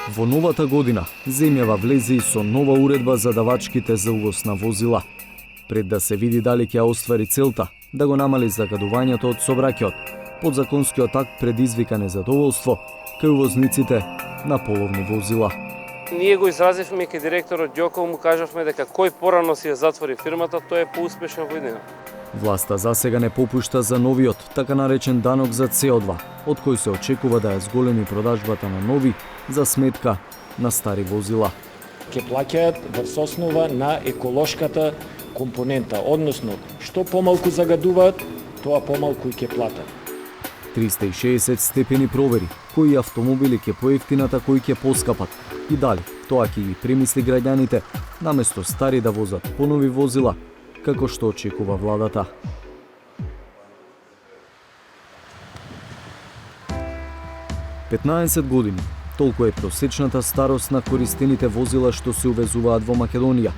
Во новата година, земјава влезе и со нова уредба за давачките за увоз на возила. Пред да се види дали ќе оствари целта, да го намали загадувањето од сообраќајот, подзаконскиот акт предизвика незадоволство кај увозниците на половни возила. Ние го изразивме кај директорот Ѓоков, му кажавме дека кој порано си ја затвори фирмата, тој е поуспешен во иднина. Власта засега не попушта за новиот, така наречен данок за CO2, од кој се очекува да ја зголеми продажбата на нови за сметка на стари возила. Ке плаќаат врз основа на еколошката компонента, односно што помалку загадуваат, тоа помалку и ќе платат. 360 степени провери, кои автомобили ќе поевтинат, а кои ќе поскапат и дали тоа ќе ги премисли граѓаните, наместо стари да возат понови возила, како што очекува владата. Петнаесет години, толку е просечната старост на користените возила што се увезуваат во Македонија,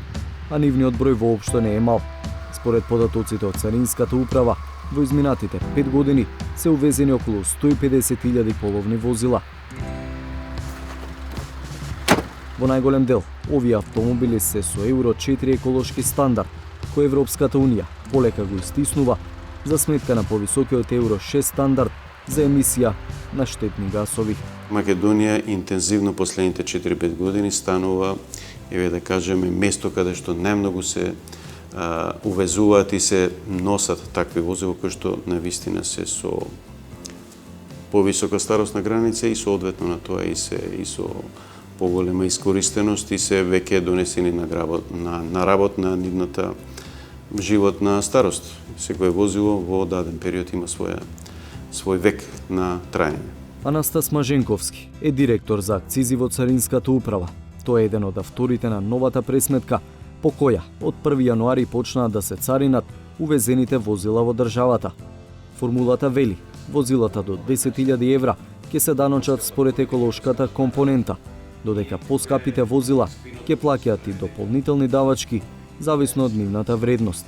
а нивниот број воопшто не е мал. Според податоците од Царинската управа, во изминатите 5 години се увезени околу 150.000 половни возила. Во најголем дел, овие автомобили се со Евро 4 еколошки стандард, кој Европската Унија полека го истиснува за сметка на повисокиот Евро 6 стандард за емисија на штетни гасови. Македонија интензивно последните 4-5 години станува, да кажеме, место каде што најмногу се увезуваат и се носат такви возила кои што навистина се со повисока старосна граница и соодветно на тоа и со поголема искористеност и се веќе донесени на работ на нивната животна старост. Секое возило во даден период има свој век на траење. Анастас Маженковски е директор за акцизи во Царинската управа. Тој е еден од авторите на новата пресметка, по која од 1 јануари почнаа да се царинат увезените возила во државата. Формулата вели, возилата до 10.000 евра ќе се даночат според еколошката компонента, додека поскапите возила ќе плаќаат и дополнителни давачки зависно од нивната вредност.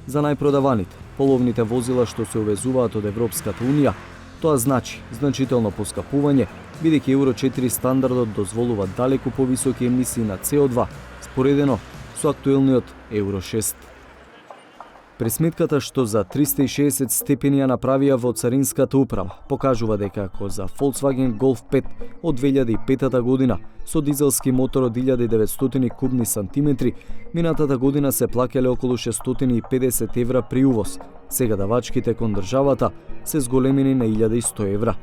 За најпродаваните, половните возила што се увезуваат од Европската Унија, тоа значи значително поскапување, бидејќи Евро 4 стандардот дозволува далеку повисоки емисии на CO2, споредено со актуелниот Евро 6. Пресметката што за 360 степени ја направија во Царинската управа покажува дека ако за Volkswagen Golf 5 од 2005 година со дизелски мотор од 1900 кубни сантиметри, минатата година се плаќале околу 650 евра при увоз. Сега давачките кон државата се зголемени на 1100 евра.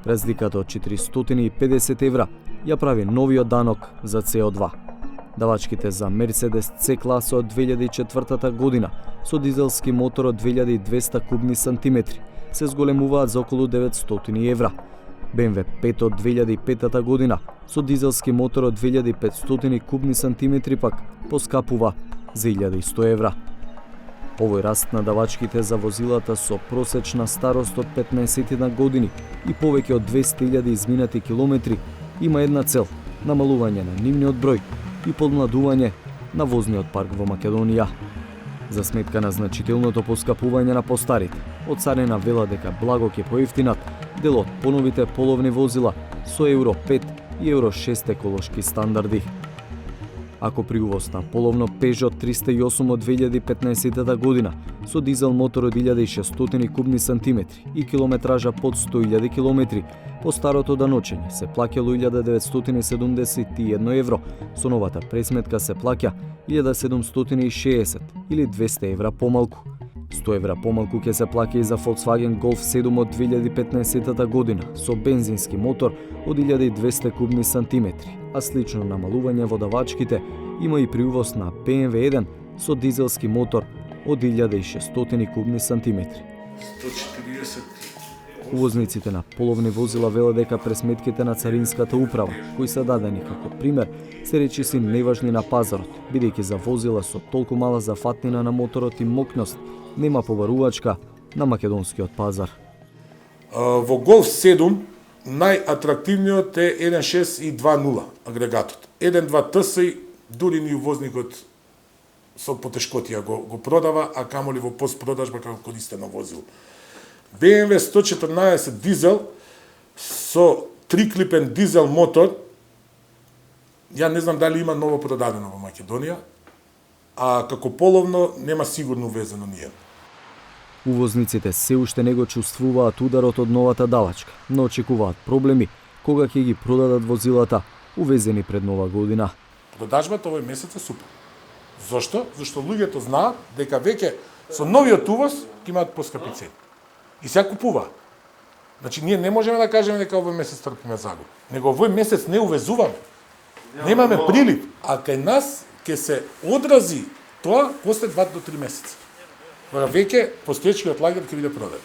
Разликата од 450 евра ја прави новиот данок за CO2. Давачките за Mercedes C класа од 2004 година со дизелски мотор од 2200 кубни сантиметри се зголемуваат за околу 900 евра. BMW 5 од 2005 година со дизелски мотор од 2500 кубни сантиметри пак поскапува за 1100 евра. Овој раст на давачките за возилата со просечна старост од 15 години и повеќе од 200.000 изминати километри има една цел – намалување на нивниот број и подмладување на возниот парк во Македонија. За сметка на значителното поскапување на постарите, од царина вела дека благо ќе поевтинат дел од поновите половни возила со Евро 5 и Евро 6 еколошки стандарди. Ако при увоз на половно Peugeot 308 од 2015 година со дизел мотор од 1600 кубни сантиметри и километража под 100.000 километри, по старото даночење се плаќало 1971 евро, со новата пресметка се плаќа 1760 или 200 евра помалку. 100 евра помалку ќе се плаќа и за Volkswagen Golf 7 од 2015 година со бензински мотор од 1200 кубни сантиметри, а слично намалување во давачките има и при увоз на BMW 1 со дизелски мотор од 1600 кубни сантиметри. 140. Увозниците на половни возила велат дека пресметките на Царинската управа, кои се дадени како пример, се речиси неважни на пазарот, бидејќи за возила со толку мала зафатнина на моторот и мокност нема побарувачка на македонскиот пазар. Во Golf 7 најатрактивниот е 1.6 и 2.0 агрегатот. 1.2 ТС дури ни увозникот со потешкотија го продава, а камоли во постпродажба како користено возило. BMW 114 дизел со триклипен дизел мотор Ја не знам дали има ново продадено во Македонија, а како половно нема сигурно увезено ниједно. Увозниците се уште не го чувствуваат ударот од новата давачка, но очекуваат проблеми кога ќе ги продадат возилата увезени пред нова година. Продажбата овој месец е супер. Зошто? Зашто луѓето знаат дека веќе со новиот увоз ќе имаат поскапи цени. И се купуваат. Значи, ние не можеме да кажеме дека овој месец трпиме загуба. Него овој месец не увезуваме. Немаме прилив. А кај нас ќе се одрази тоа после 2 до 3 месеца. Кога веќе постоечкиот лагер ќе биде продаден.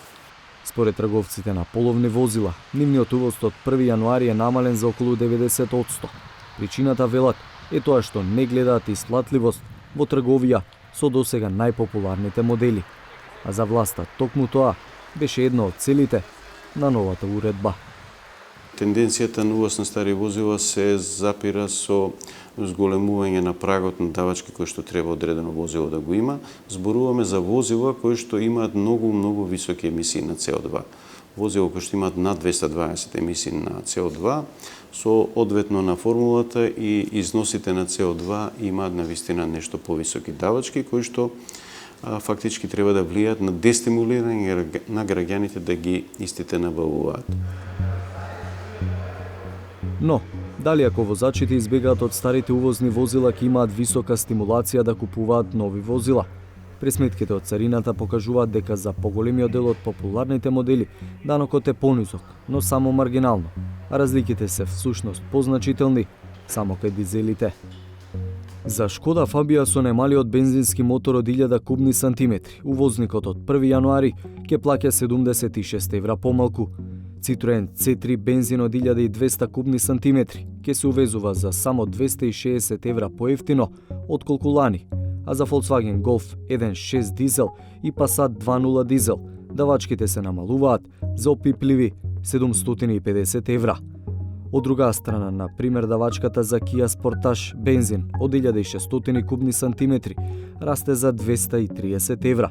Според трговците на половни возила, нивниот увоз од 1 јануари е намален за околу 90%. Причината, велат, е тоа што не гледаат исплатливост во трговија со досега најпопуларните модели. А за власта токму тоа беше една од целите на новата уредба. Тенденцијата на увоз на стари возила се запира со зголемување на прагот на давачки кои што треба одредено возило да го има. Зборуваме за возила кои што имаат многу високи емисии на CO2. Возила кои што имаат над 220 емисии на CO2, со одветно на формулата и износите на CO2 имаат навистина нешто повисоки давачки кои што фактички треба да влијаат на дестимулирање на граѓаните да ги истите набавуваат. Но, дали ако возачите избегаат од старите увозни возила ќе имаат висока стимулација да купуваат нови возила? Пресметките од царината покажуваат дека за поголемиот дел од популарните модели данокот е понизок, но само маргинално, а разликите се всушност позначителни само кај дизелите. За Шкода Фабија со најмалиот бензински мотор од 1000 кубни сантиметри, увозникот од 1 јануари ќе плаќа 76 евра помалку. Citroen C3 бензин од 1200 кубни сантиметри ќе се увезува за само 260 евра поевтино отколку лани, а за Volkswagen Golf 1.6 дизел и Passat 2.0 дизел давачките се намалуваат за опипливи 750 евра. Од друга страна, на пример, давачката за Kia Sportage бензин од 1600 кубни сантиметри расте за 230 евра,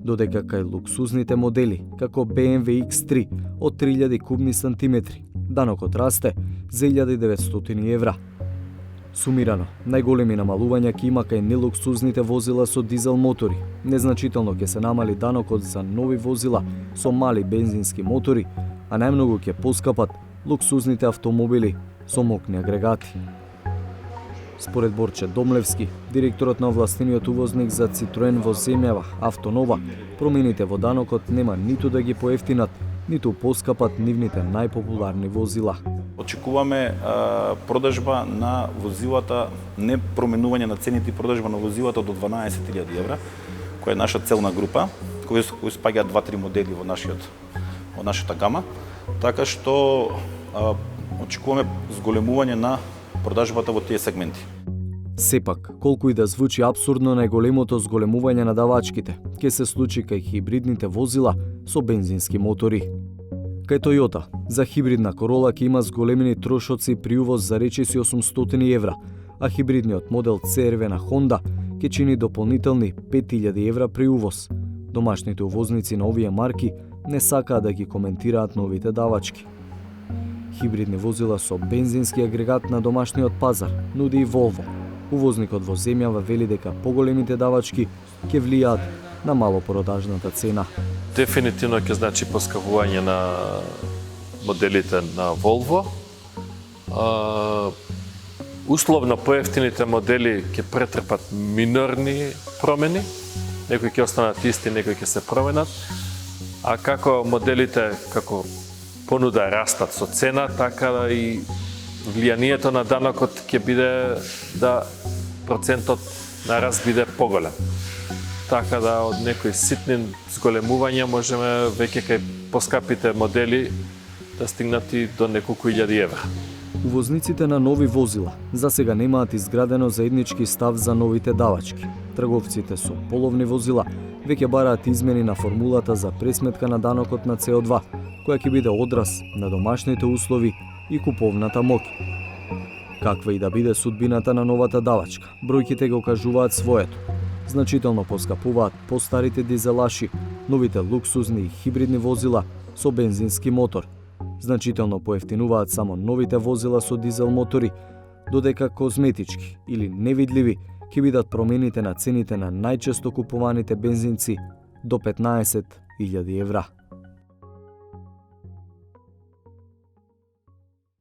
додека кај луксузните модели, како BMW X3 од 3000 кубни сантиметри, данокот расте за 1900 евра. Сумирано, најголеми намалувања ќе има кај нелуксузните возила со дизел мотори. Незначително ќе се намали данокот за нови возила со мали бензински мотори, а најмногу ќе поскапат луксузните автомобили со мокни агрегати. Според Борче Домлевски, директорот на овластениот увозник за Citroen во земјава Автонова, промените во данокот нема ниту да ги поевтинат, ниту поскапат нивните најпопуларни возила. Очекуваме продажба на возилата, не променување на цените и продажба на возилата до 12.000 евра, која е наша целна група, кој спаѓа 2-3 модели во нашата гама, така што очекуваме зголемување на продажбата во тие сегменти. Сепак, колку и да звучи апсурдно, најголемото зголемување на давачките ќе се случи кај хибридните возила со бензински мотори. Кај Toyota, за хибридна Corolla ќе има зголемени трошоци при увоз за речиси 800 евра, а хибридниот модел CR-V на Honda ќе чини дополнителни 5000 евра при увоз. Домашните увозници на овие марки не сакаат да ги коментираат новите давачки. Хибридни возила со бензински агрегат на домашниот пазар нуди и Volvo. Увозникот во земјава вели дека поголемите давачки ќе влијаат на малопродажната цена. Дефинитивно ќе значи поскапување на моделите на Volvo. Условно поевтините модели ќе претрпат минорни промени, некои ќе останат исти, некои ќе се променат, а како моделите како понуда растат со цена, така и влијанието на данокот ќе биде да процентот на раст биде поголем. Така да од некои ситни зголемувања можеме веќе кај поскапите модели да стигнат и до неколку илјади евра. Увозниците на нови возила за сега немаат изградено заеднички став за новите давачки. Трговците со половни возила веќе бараат измени на формулата за пресметка на данокот на CO2, која ќе биде одраз на домашните услови и куповната моќ. Каква и да биде судбината на новата давачка, бројките го кажуваат своето. Значително поскапуваат постарите дизелаши, новите луксузни и хибридни возила со бензински мотор. Значително поевтинуваат само новите возила со дизел мотори, додека козметички или невидливи ќе бидат промените на цените на најчесто купуваните бензинци до 15.000 евра.